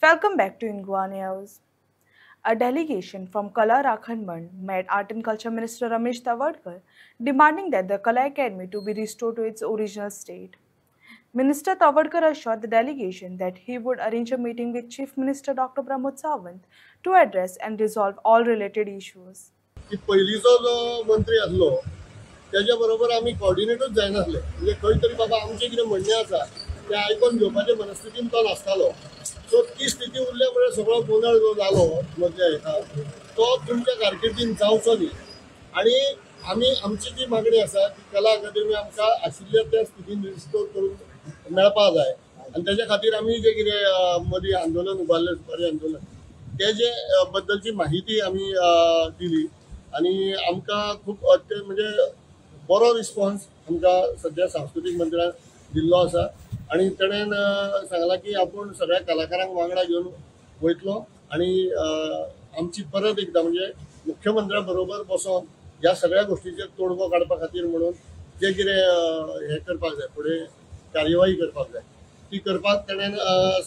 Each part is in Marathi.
Welcome back to Ingwa News. A delegation from Kala Rakhanmand met Art and Culture Minister Ramesh Tawadkar, demanding that the Kala Academy to be restored to its original state. Minister Tawadkar assured the delegation that he would arrange a meeting with Chief Minister Dr. Pramod Sawant to address and resolve all related issues. की पहिलीचो जो मंत्री आसलो त्याच्या बरोबर आम्ही कोऑर्डिनेटच जायनासले म्हणजे खंय तरी बाबा आमचे कितें म्हणणें आसा तें आयकून घेवपाचे मनस्थितीन तो नासतालो सो ती स्थिती उरल्या मुळे सगळो गोंधळ जो जालो मधल्या हेका तो तुमच्या कारकिर्दीन जावचो न्ही आनी आमी आमची जी मागणी आसा ती कला अकादेमी आमकां आशिल्ल्या त्या स्थितीन रिस्टोर करून मेळपा जाय आनी तेच्या खातीर आमी जे कितें मदीं आंदोलन उबारलें सुपारी आंदोलन तेजे बद्दलची माहिती आमी दिली आणि आमकां खूब म्हणजे बरो रिस्पॉन्स आमकां सद्या सांस्कृतीक मंत्र्यान दिल्लो आसा आणि तेणेन सांगला की आपूण सगळ्या कलाकारांक वांगडा घेवन वयतलो आणि आमची परत एकदा म्हणजे मुख्यमंत्र्या बरोबर बसोन ह्या सगळ्या गोष्टीचेर तोडगो काडपा खातीर म्हणून जे कितें हे करपाक जाय फुडें कार्यवाही करपाक जाय ती करपाक तेणेन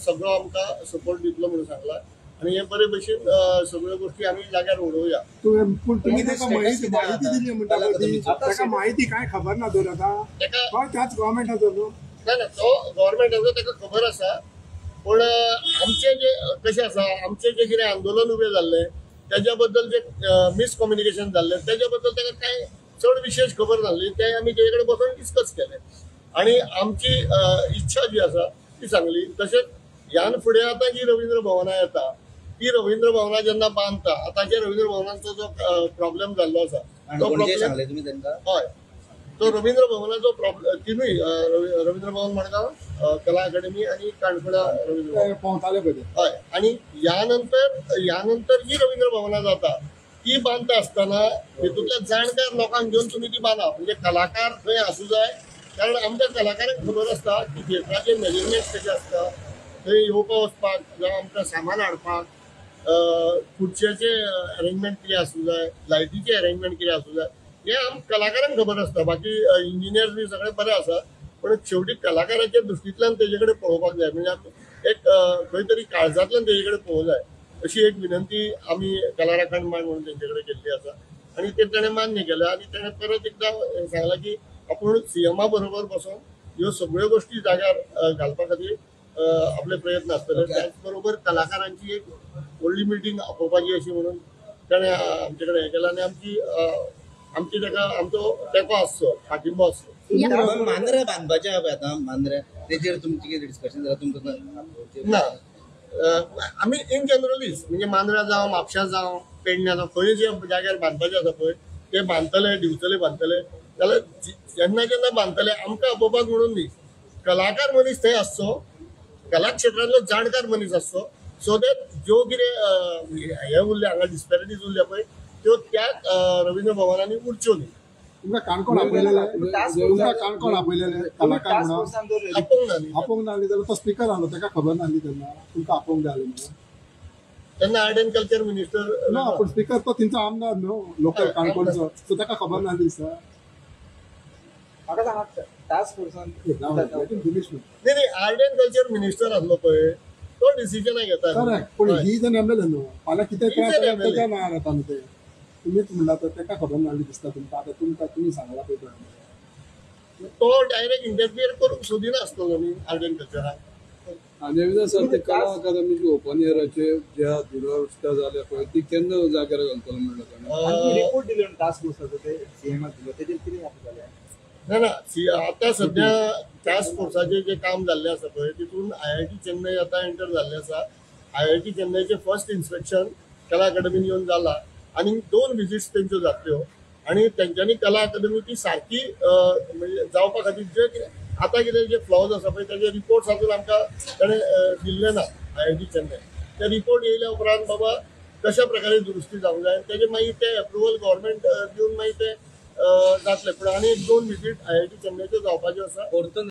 सगळो आमकां सपोर्ट दितलो म्हणून सांगला आणि हे बरे भशेन सगळ्यो गोष्टी आम्ही जाग्यार उडोवया तुम्ही त्याका माहिती दिली म्हणटा ताका माहिती काय खबर ना तर आता हय त्याच गव्हर्नमेंटाचो ना ना तो गव्हर्नमेंटाचो ताका खबर आसा पण आमचे जे कशें आसा आमचे जे कितें आंदोलन उबें जाल्लें तेज्या बद्दल जे मिसकम्युनिकेशन जाल्लें तेज्या बद्दल ताका कांय चड विशेष खबर नासली ते आमी तेजे कडेन बसून डिस्कस केलें आणि आमची इच्छा जी आसा ती सांगली तशेंच ह्यान फुडें आतां जी रवींद्र भवनां येता ती रवींद्र भवनां जेन्ना बांदता आतांच्या रवींद्र भवनांचो जो प्रॉब्लेम जाल्लो आसा तो प्रॉब्लेम हय तो रवींद्र भवनाचो प्रॉब्लेम तिनूय रवींद्र भवन मडगांव कला अकादेमी आणि काणकोणा रवींद्र भवन हय आणि ह्या नंतर जी रवींद्र भवनां जाता ती बांदता आसतना हितूंतल्या जाणकार लोकांक घेवन तुमी ती बांदप म्हणजे कलाकार थंय आसूं जाय कारण आमच्या कलाकारांक खबर आसता की थिएटराचे मेजरमेंट कशें आसता थंय येवपा वचपाक जावं आमकां सामान हाडपाक खुर्च्याचे अरेंजमेंट कितें आसूं जाय लायटीचे अरेंजमेंट कितें आसूं जाय हे आमकां कलाकारांक खबर आसता बाकी इंजिनियर्स बी सगळे बरे आसा पण शेवटी कलाकाराच्या दृश्टींतल्यान तेजे कडेन पळोवपाक जाय म्हणजे एक खंय तरी काळजांतल्यान तेजे कडेन पळोवंक जाय अशी एक विनंती आमी कला राखणमान म्हणून तेंचे कडेन केल्ली आसा आणि ते तेणें मान्य केलें आणि तेणें परत एकदा सांगलां की आपूण सीएमा बरोबर बसून ह्यो सगळ्यो गोष्टी जाग्यार घालपा खातीर आपले प्रयत्न आसतले त्याच बरोबर कलाकारांची एक व्हडली मिटींग आपोवपाची अशी म्हणून ताणें आमचे कडेन हें केलां आनी आमची ताका आमचो तेंको आसचो पाठिंबो आसचो मांद्रे बांदपाचें आहा आतां मांद्रे तेजेर तुमचें कितें डिस्कशन जालां तुमकां ना आमी इन जनरलीच म्हणजे मांद्रा जावं म्हापशा जावं पेडण्या जावं खंय जे जाग्यार बांदपाचें आसा पळय ते बांदतले दिवचले बांदतले जाल्यार जेन्ना बांदतले आमकां आपोवपाक म्हणून न्ही कलाकार मनीस थंय आसचो कला क्षेत्रांतलो जाणकार मनीस आसचो सो दॅट ज्यो कितें हे उरले हांगा डिस्पॅरिटीज उरल्या पळय त्यो त्या रवींद्र भवनांनी उरच्यो न्ही तुमकां काणकोण आपयलेले कलाकार म्हणून आपोवंक नासली जाल्यार तो स्पिकर आहलो ताका खबर नासली तेन्ना तुमकां आपोवंक जाय म्हणून तेन्ना आर्ट एंड कल्चर मिनिस्टर ना पूण स्पिकर तो तिंचो आमदार न्हू लोकल काणकोणचो सो ताका खबर नासली सर नाही आर्ट एंड कल्चर मिनिस्टर आसलो पळय तो डिसिजन घेता करेक्ट पूण ही जर एमएलए न्हू फाल्यां कितें तेका नार येता न्हू ते तुमीच म्हणला तर ताका खबर नासली दिसता तुमकां आतां तुमी सांगला पळय तो डायरेक्ट इंटरफियर करूंक सोदिना आसतलो न्ही आर्ट एंड कल्चराक आणि सर ते कला अकादमीचे ओपन इयराचे ज्या दुरवस्था जाल्या पळय ती केन्ना जाग्यार घालतलो म्हणलं रिपोर्ट दिलो टास्क फोर्साचो ते सीएमाक दिलो तेजेर कितें जालें ना आता सध्या टास्क फोर्साचे जे काम जाल्लें आसा पळय तितून IIT चेन्नई आता एंटर जाल्लें आसा IIT चेन्नईचे फर्स्ट इन्स्पेक्शन कला अकादमीन येवन जाला आणि 2 विजिट्स तेंच्यो जातल्यो आणि तेंच्यांनी कला अकादमी ती सारकी म्हणजे जावपा खातीर जे कितें आतां कितें जे फ्लॉज आसा पळय तेजे रिपोर्ट्स अजून आमकां ताणें दिल्ले ना IIT चेन्नई ते रिपोर्ट येयल्या उपरांत बाबा कशा प्रकारे दुरुस्ती जावंक जाय तेजे मागीर ते अप्रुवल गव्हर्नमेंट दिवन मागीर ते जातले पण आनी 2 विजीट IIT चेन्नईच्यो जावपाच्यो आसा